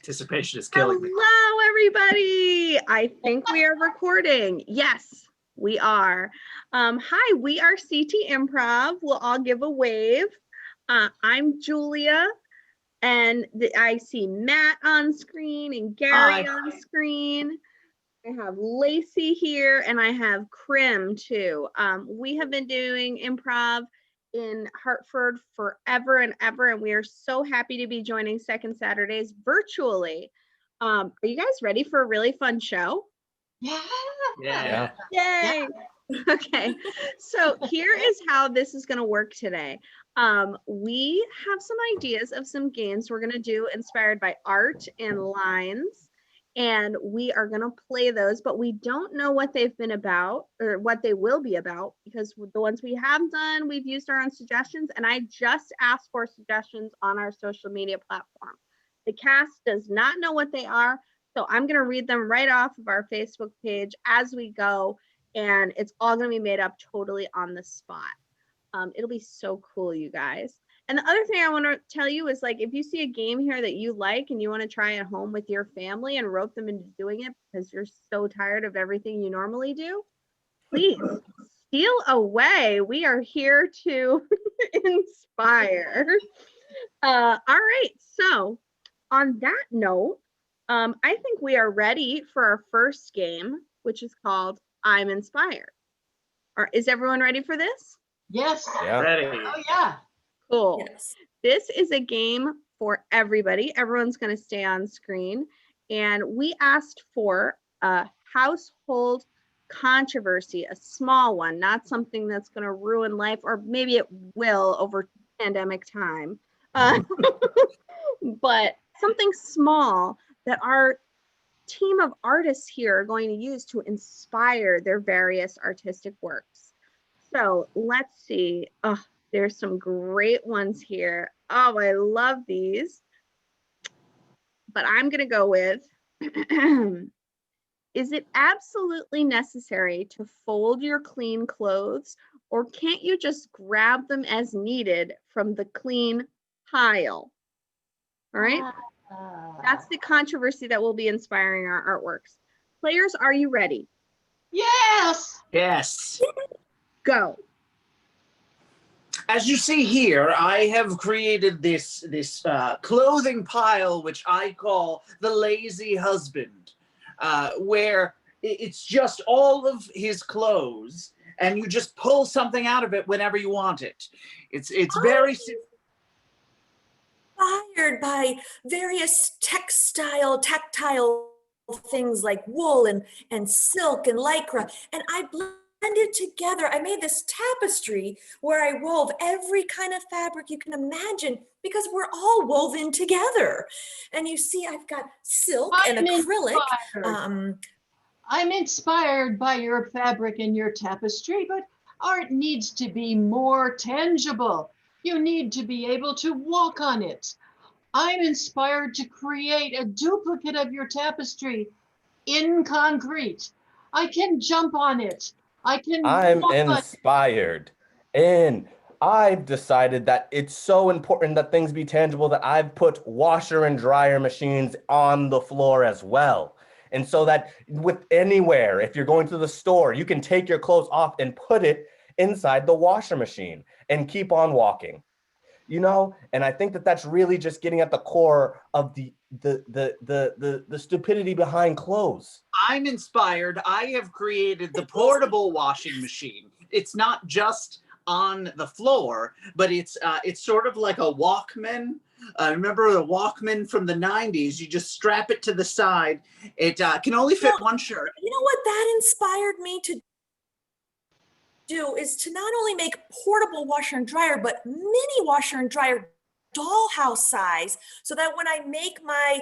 Anticipation is killing me. Hello, everybody. I think we are recording. Yes, we are. Hi, we are Sea Tea Improv. We'll all give a wave. I'm Julia, and I see Matt on screen and Gary on screen. I have Lacey here, and I have Krim too. We have been doing improv in Hartford forever and ever, and we are so happy to be joining Second Saturdays virtually. Are you guys ready for a really fun show? Yeah. Yay! Okay, so here is how this is going to work today. We have some ideas of some games we're going to do inspired by art and lines, and we are going to play those, but we don't know what they've been about or what they will be about, because the ones we have done, we've used our own suggestions, and I just asked for suggestions on our social media platform. The cast does not know what they are, so I'm going to read them right off of our Facebook page as we go, and it's all going to be made up totally on the spot. It'll be so cool, you guys. And the other thing I want to tell you is, like, if you see a game here that you like and you want to try at home with your family and rope them into doing it because you're so tired of everything you normally do, please steal away. We are here to inspire. All right. So on that note, I think we are ready for our first game, which is called I'm Inspired. Is everyone ready for this? Yes. Yeah. Ready. Oh, yeah. Cool. Yes. This is a game for everybody. Everyone's going to stay on screen. And we asked for a household controversy, a small one, not something that's going to ruin life, or maybe it will over pandemic time. But something small that our team of artists here are going to use to inspire their various artistic works. So let's see. Oh, there's some great ones here. Oh, I love these. But I'm going to go with, is it absolutely necessary to fold your clean clothes, or can't you just grab them as needed from the clean pile? All right. That's the controversy that will be inspiring our artworks. Players, are you ready? Yes. Yes. Go. As you see here, I have created this clothing pile, which I call the lazy husband, where it's just all of his clothes, and you just pull something out of it whenever you want it. It's very simple. Inspired by various tactile things like wool and silk and lycra, and I blended together. I made this tapestry where I wove every kind of fabric you can imagine, because we're all woven together. And you see, I've got silk and acrylic. I'm inspired by your fabric and your tapestry, but art needs to be more tangible. You need to be able to walk on it. I'm inspired to create a duplicate of your tapestry in concrete. I can jump on it. I'm inspired. And I've decided that it's so important that things be tangible that I've put washer and dryer machines on the floor as well. And so that with anywhere, if you're going to the store, you can take your clothes off and put it inside the washer machine and keep on walking. You know, and I think that that's really just getting at the core of the stupidity behind clothes. I'm inspired. I have created the portable washing machine. It's not just on the floor, but it's sort of like a Walkman. Remember the Walkman from the 90s? You just strap it to the side. It can only fit one shirt. You know what that inspired me to do is to not only make portable washer and dryer, but mini washer and dryer dollhouse size, so that when I make my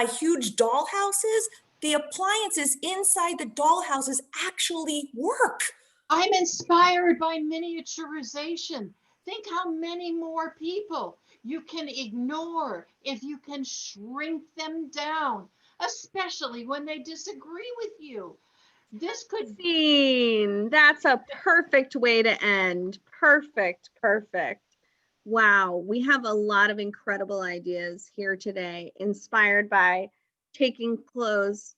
huge dollhouses, the appliances inside the dollhouses actually work. I'm inspired by miniaturization. Think how many more people you can ignore if you can shrink them down, especially when they disagree with you. This could be. That's a perfect way to end. Perfect. Wow, we have a lot of incredible ideas here today, inspired by taking clothes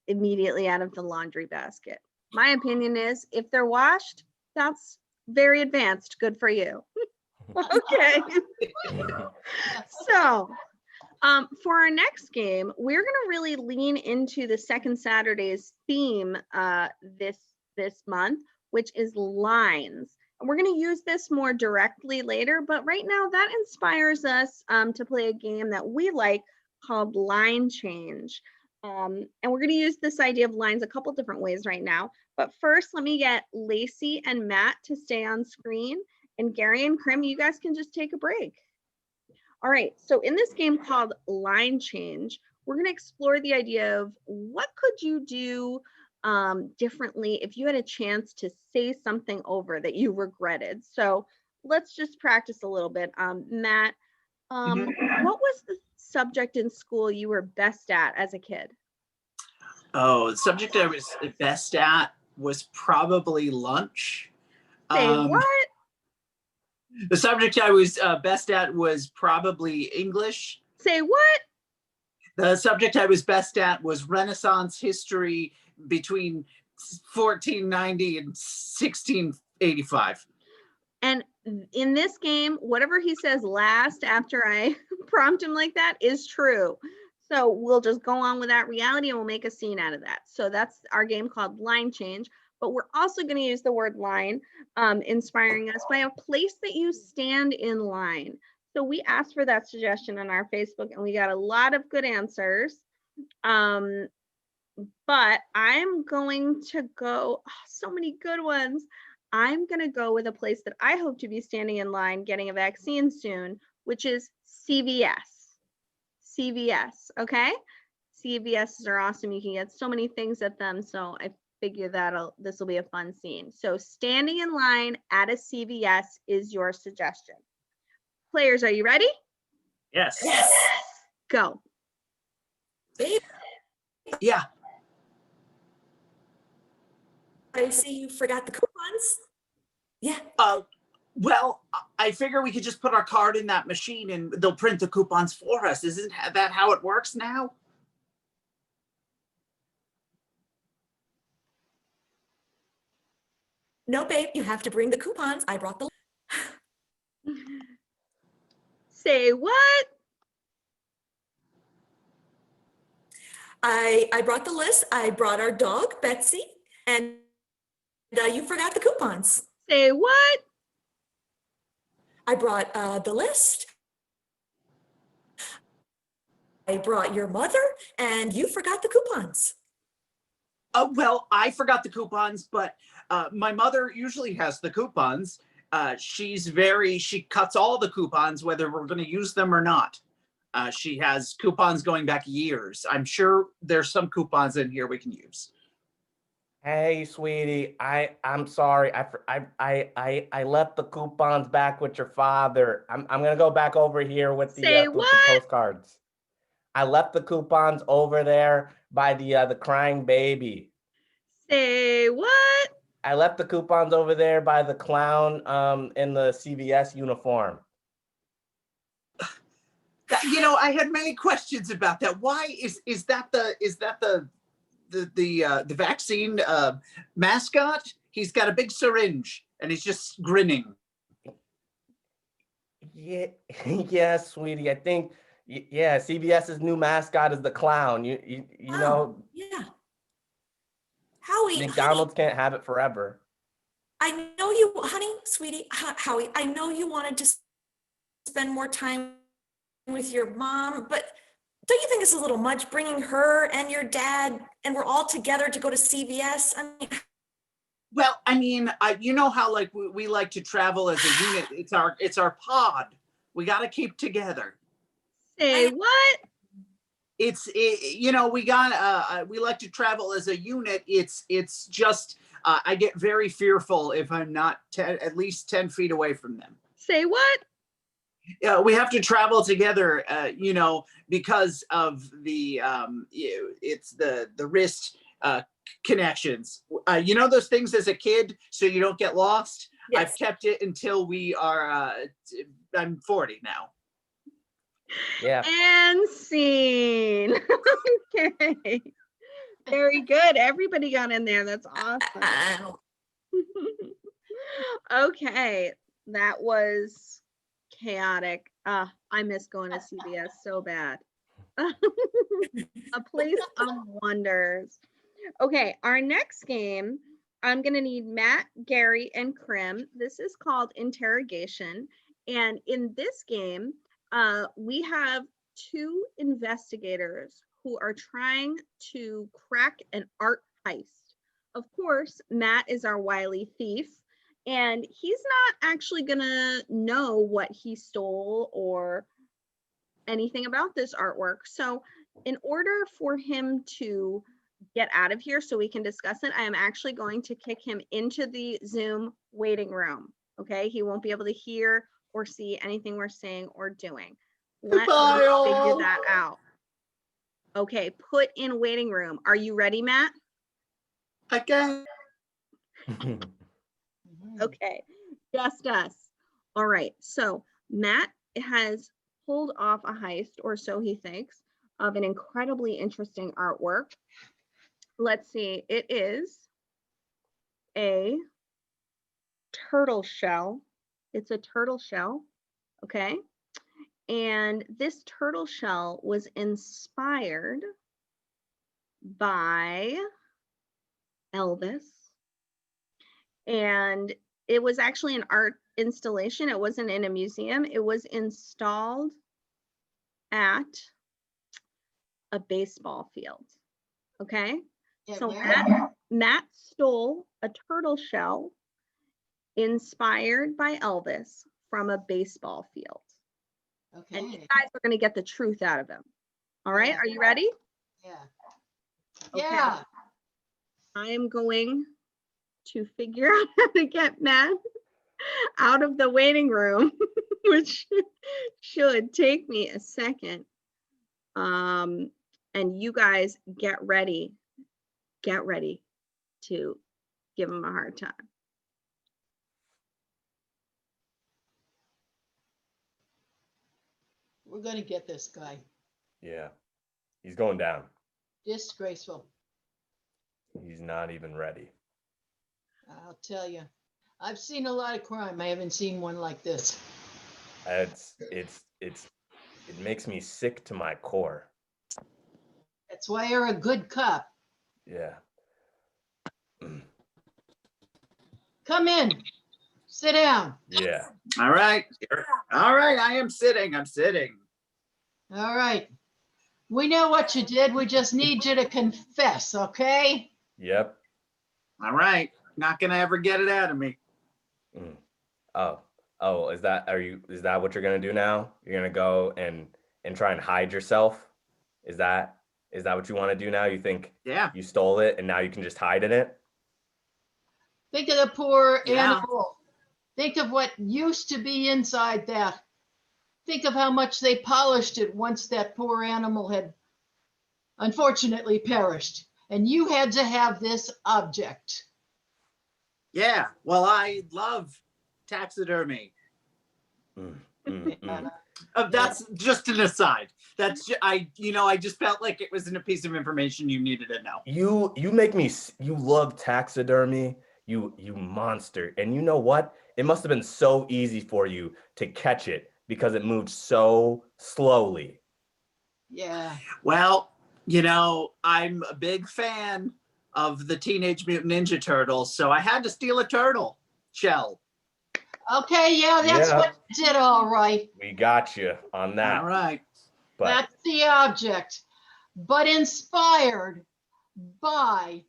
immediately out of the laundry basket. My opinion is if they're washed, that's very advanced. Good for you. Okay. So, for our next game, we're going to really lean into the second Saturday's theme this month, which is lines. And we're going to use this more directly later, but right now that inspires us to play a game that we like called Line Change. And we're going to use this idea of lines a couple different ways right now. But first, let me get Lacey and Matt to stay on screen. And Gary and Krim, you guys can just take a break. All right, so in this game called Line Change, we're going to explore the idea of what could you do differently if you had a chance to say something over that you regretted. So let's just practice a little bit. Matt, what was the subject in school you were best at as a kid? Oh, the subject I was best at was probably lunch. Say what? The subject I was best at was probably English. Say what? The subject I was best at was Renaissance history between 1490 and 1685. And in this game, whatever he says last after I prompt him like that is true. So we'll just go on with that reality and we'll make a scene out of that. So that's our game called Line Change. But we're also going to use the word line, inspiring us by a place that you stand in line. So we asked for that suggestion on our Facebook and we got a lot of good answers. But I'm going to go, so many good ones. I'm going to go with a place that I hope to be standing in line getting a vaccine soon, which is CVS. CVS, okay? CVSs are awesome. You can get so many things at them. So I figure this will be a fun scene. So standing in line at a CVS is your suggestion. Players, are you ready? Yes. Yes. Go. Babe, Yeah. I see you forgot the coupons. Yeah. Well, I figure we could just put our card in that machine and they'll print the coupons for us. Isn't that how it works now? No, babe, you have to bring the coupons. I brought the. Say what? I brought the list. I brought our dog, Betsy, and you forgot the coupons. Say what? I brought the list. I brought your mother, and you forgot the coupons. Well, I forgot the coupons, but my mother usually has the coupons. She cuts all the coupons, whether we're going to use them or not. She has coupons going back years. I'm sure there's some coupons in here we can use. Hey, sweetie, I'm sorry. I left the coupons back with your father. I'm gonna go back over here with the postcards. I left the coupons over there by the crying baby. Say what? I left the coupons over there by the clown in the CVS uniform. I had many questions about that. Why is that the vaccine mascot? He's got a big syringe and he's just grinning. Yeah, yeah, sweetie. I think CVS's new mascot is the clown. You know. Yeah. Howie, McDonald's can't have it forever. I know you, honey, sweetie, Howie, I know you wanted to spend more time with your mom, but don't you think it's a little much bringing her and your dad and we're all together to go to CVS? Well, you know how like we like to travel as a unit. It's our pod. We got to keep together. Say what? We like to travel as a unit. It's just I get very fearful if I'm not at least 10 feet away from them. Say what? We have to travel together, because of the it's the wrist connections. Those things as a kid so you don't get lost. Yes. I've kept it until we are I'm 40 now. Yeah. And scene. Okay. Very good. Everybody got in there. That's awesome. Okay. That was chaotic. I miss going to CBS so bad. A place of wonders. Okay, our next game, I'm going to need Matt, Gary, and Krim. This is called Interrogation. And in this game, we have two investigators who are trying to crack an art heist. Of course, Matt is our wily thief, and he's not actually going to know what he stole or anything about this artwork. So in order for him to get out of here so we can discuss it, I am actually going to kick him into the Zoom waiting room. Okay, he won't be able to hear or see anything we're saying or doing. Let Goodbye, me all. figure that out. Okay, put in waiting room. Are you ready, Matt? Okay. Okay, just us. All right, so Matt has pulled off a heist, or so he thinks, of an incredibly interesting artwork. Let's see, it is a turtle shell. It's a turtle shell, okay? And this turtle shell was inspired by Elvis. And it was actually an art installation. It wasn't in a museum. It was installed at a baseball field. Okay. Yeah, So where? Matt stole a turtle shell inspired by Elvis from a baseball field. And you Okay. guys are going to get the truth out of him. All right. Yeah. Are you ready? Yeah. Okay. Yeah. I am going to figure out how to get Matt out of the waiting room, which should take me a second. And you guys get ready to give him a hard time. We're going to get this guy. Yeah. He's going down. Disgraceful. He's not even ready. I'll tell you. I've seen a lot of crime. I haven't seen one like this. It makes me sick to my core. That's why you're a good cop. Yeah. Come in. Sit down. Yeah. All right. All right. I am sitting. I'm sitting. All right. We know what you did. We just need you to confess, okay? Yep. All right. Not gonna ever get it out of me. Mm. Oh, is that what you're gonna do now? You're gonna go and try and hide yourself? Is that what you want to do now? You think Yeah. you stole it and now you can just hide in it? Think of the poor Yeah. animal. Think of what used to be inside that. Think of how much they polished it once that poor animal had unfortunately perished. And you had to have this object. Yeah. Well, I love taxidermy. That's just an aside. I just felt like it wasn't a piece of information you needed to know. You make me. You love taxidermy. You monster. And you know what? It must have been so easy for you to catch it because it moved so slowly. Yeah. Well, I'm a big fan of the Teenage Mutant Ninja Turtles, so I had to steal a turtle shell. Okay, yeah, that's what you did, all right. We got you on that. All right. But that's the object. But inspired by,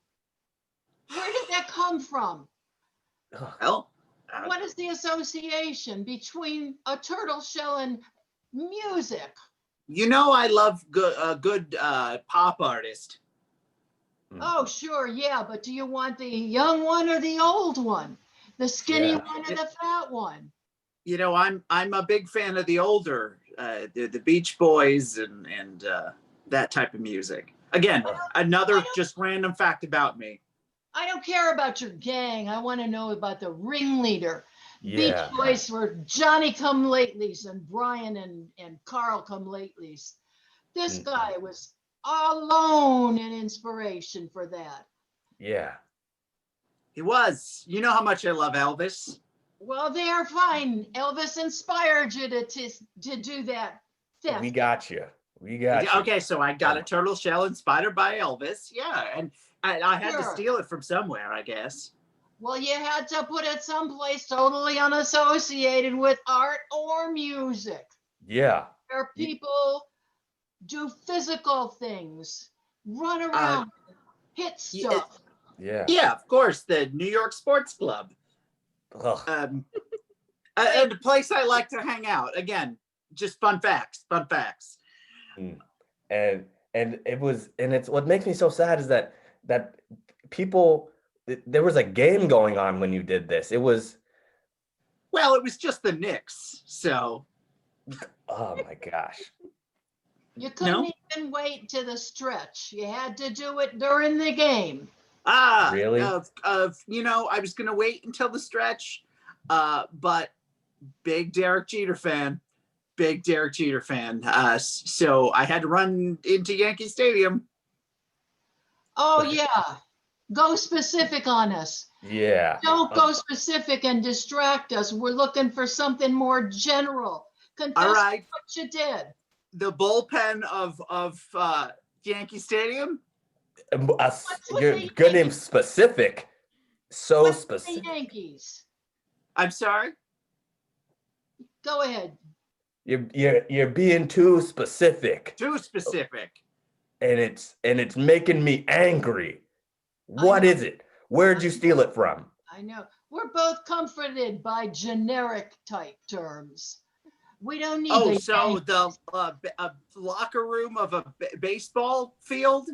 where did that come from? Well, what is the association between a turtle shell and music? I love a good pop artist. Oh, sure, yeah, but do you want the young one or the old one? The skinny one or the fat one? I'm a big fan of the older, the Beach Boys and that type of music. Again, another just random fact about me. I don't care about your gang. I want to know about the ringleader, Yeah. Beach Boys were Johnny come latelys and Brian and Carl come latelys. This guy was alone in inspiration for that. Yeah. He was. You know how much I love Elvis. Well, they are fine. Elvis inspired you to do that theft. We got you. We got you. Okay, so I got a turtle shell inspired by Elvis. Yeah, and I had to Sure. steal it from somewhere, I guess. Well, you had to put it someplace totally unassociated with art or music, Yeah. where people do physical things, run around, hit stuff. Yeah. Yeah, of course, the New York Sports Club. Ugh. And a place I like to hang out. Again, just fun facts. And it's what makes me so sad is that people, there was a game going on when you did this. It was, Well, it was just the Knicks, so. oh my gosh. You couldn't even wait to the stretch. You had to do it during the game. Really? I was gonna wait until the stretch, but big Derek Jeter fan. So I had to run into Yankee Stadium. Oh, yeah. Go specific on us. Yeah. Don't go specific and distract us. We're looking for something more general. Confess All right, what you did. the bullpen of Yankee Stadium. You're the good name Yankees? specific. So What's the specific. Yankees? I'm sorry. Go ahead. You're being too specific. Too specific. And it's making me angry. What know. is it? Where'd you steal it from? I know. We're both comforted by generic type terms. We don't need Oh, the so Yankees. the locker room of a baseball field.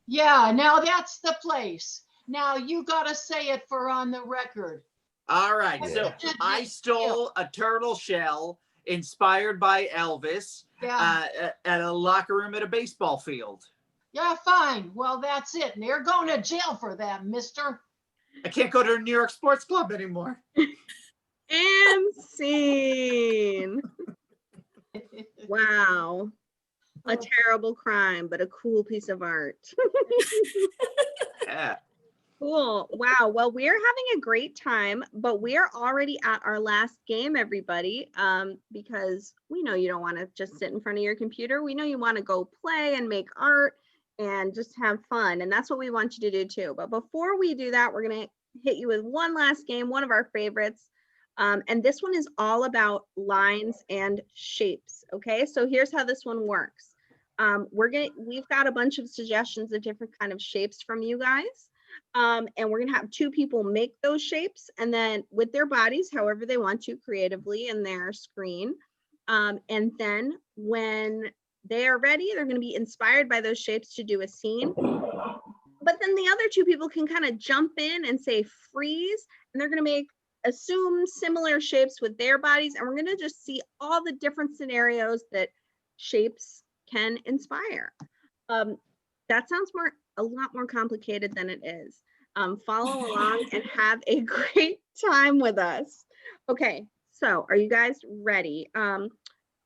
Yeah, now that's the place. Now you gotta say it for on the record. All right. Yeah. So I stole a turtle shell inspired by Elvis Yeah, at a locker room at a baseball field. yeah, fine. Well, that's it. And you're going to jail for that, mister. I can't go to a New York Sports Club anymore. And scene. Wow. A terrible crime, but a cool piece of art. Yeah. Cool. Wow. Well, we're having a great time, but we are already at our last game, everybody, because we know you don't want to just sit in front of your computer. We know you want to go play and make art and just have fun. And that's what we want you to do too. But before we do that, we're going to hit you with one last game, one of our favorites. And this one is all about lines and shapes. Okay, so here's how this one works. We've got a bunch of suggestions of different kind of shapes from you guys. And we're gonna have two people make those shapes and then with their bodies, however they want to creatively in their screen. And then when they are ready, they're gonna be inspired by those shapes to do a scene. But then the other two people can kind of jump in and say freeze, and they're gonna assume similar shapes with their bodies. And we're gonna just see all the different scenarios that shapes can inspire. That sounds a lot more complicated than it is. Follow along and have a great time with us. Okay, so are you guys ready?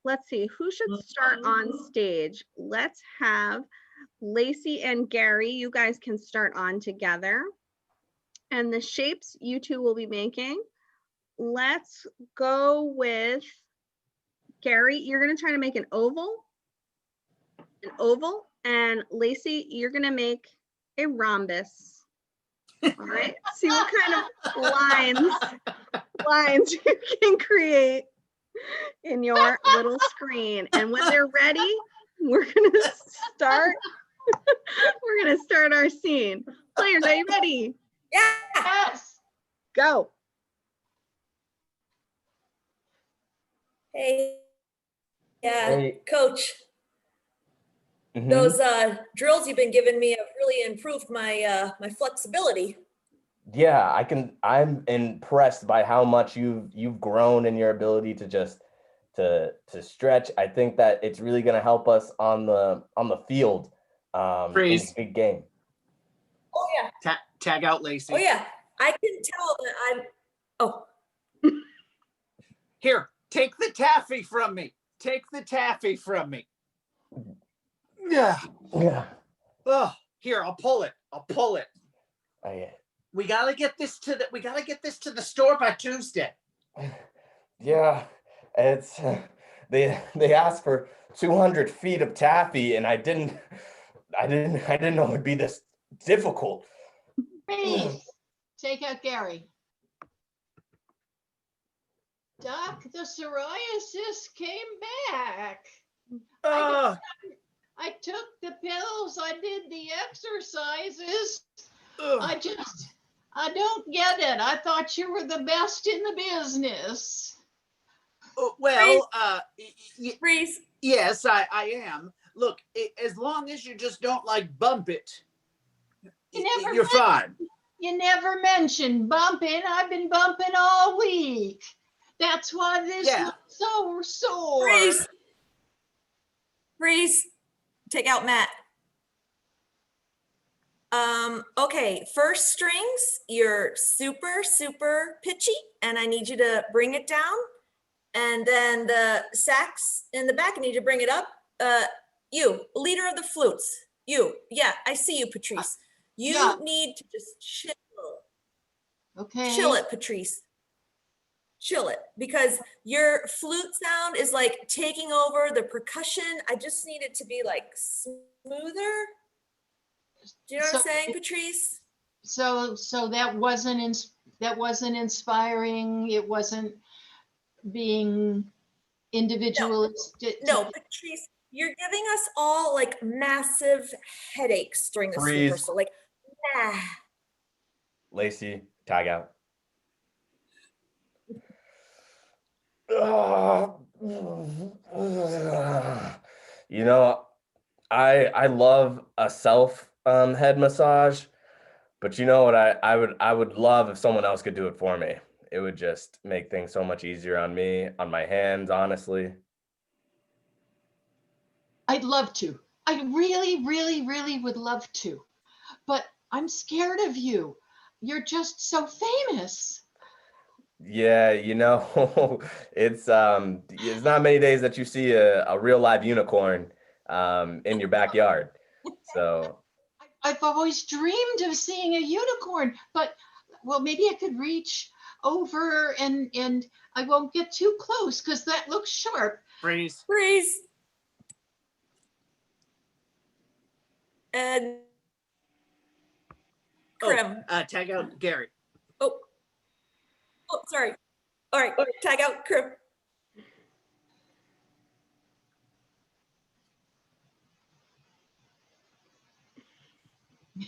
Let's see, who should start on stage? Let's have Lacey and Gary. You guys can start on together. And the shapes you two will be making. Let's go with Gary. You're gonna try to make an oval. And Lacey, you're gonna make a rhombus. All right, see what kind of lines you can create in your little screen. And when they're ready, we're gonna start our scene. Players, are you ready? Yes. Go. Hey, yeah, Hey. Coach. Mhm. Those drills you've been giving me have really improved my my flexibility. Yeah, I'm impressed by how much you've grown in your ability to just to stretch. I think that it's really going to help us on the field in Freeze. the big game. Oh yeah. Tag out Lacey. Oh yeah. I can tell that I'm. Oh. Here, take the taffy from me. Take the taffy from me. Yeah. Yeah. Oh, here, I'll pull it. I'll pull it. I, We gotta get this to the store by Tuesday. yeah. It's they asked for 200 feet of taffy, and I didn't know it'd be this difficult. Please, take out Gary. Doc, the psoriasis came back. Oh, I took the pills, I did the exercises. ugh. I don't get it. I thought you were the best in the business. Well, Freeze. yes, I am. Look, as long as you just don't like bump it, you're fine. You never mentioned bumping. I've been bumping all week. That's why this looks so sore. Freeze. Freeze. Take out Matt. Okay, first strings, you're super, super pitchy, and I need you to bring it down. And then the sax in the back, I need you to bring it up. You, leader of the flutes. You, yeah, I see you, Patrice. You need to just chill. Okay. Chill it, Patrice. Chill it, because your flute sound is like taking over the percussion. I just need it to be like smoother. Do you know what I'm saying, Patrice? So that wasn't inspiring. It wasn't being individualistic. No, Patrice, you're giving us all like massive headaches during this Freeze. rehearsal. Like, nah. Lacey, tag out. You know, I love a self head massage, but you know what I would love if someone else could do it for me. It would just make things so much easier on me, on my hands, honestly. I'd love to. I really, really, really would love to. But I'm scared of you. You're just so famous. Yeah, you know, it's not many days that you see a real live unicorn in your backyard. So I've always dreamed of seeing a unicorn, but well, maybe I could reach over and I won't get too close because that looks sharp. Freeze. Freeze. And Krim. Tag out Gary. Oh, sorry. All right, tag out Krim.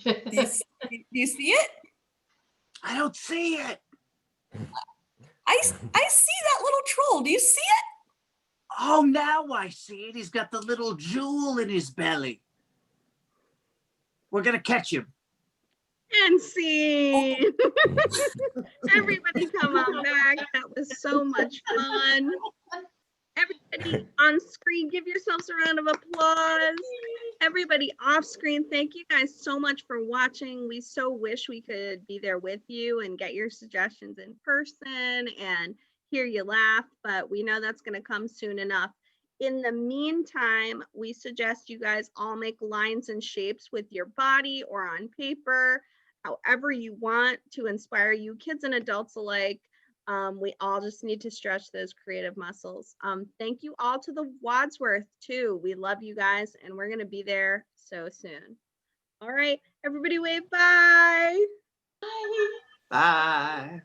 Do you see it? I don't see it. I see that little troll. Do you see it? Oh, now I see it. He's got the little jewel in his belly. We're gonna catch him. And scene. Everybody come on back. That was so much fun. Everybody on screen, give yourselves a round of applause. Everybody off screen, thank you guys so much for watching. We so wish we could be there with you and get your suggestions in person and hear you laugh, but we know that's going to come soon enough. In the meantime, we suggest you guys all make lines and shapes with your body or on paper, however you want to inspire you, kids and adults alike. We all just need to stretch those creative muscles. Thank you all to the Wadsworth too. We love you guys and we're going to be there so soon. All right, everybody wave bye. Bye. Bye.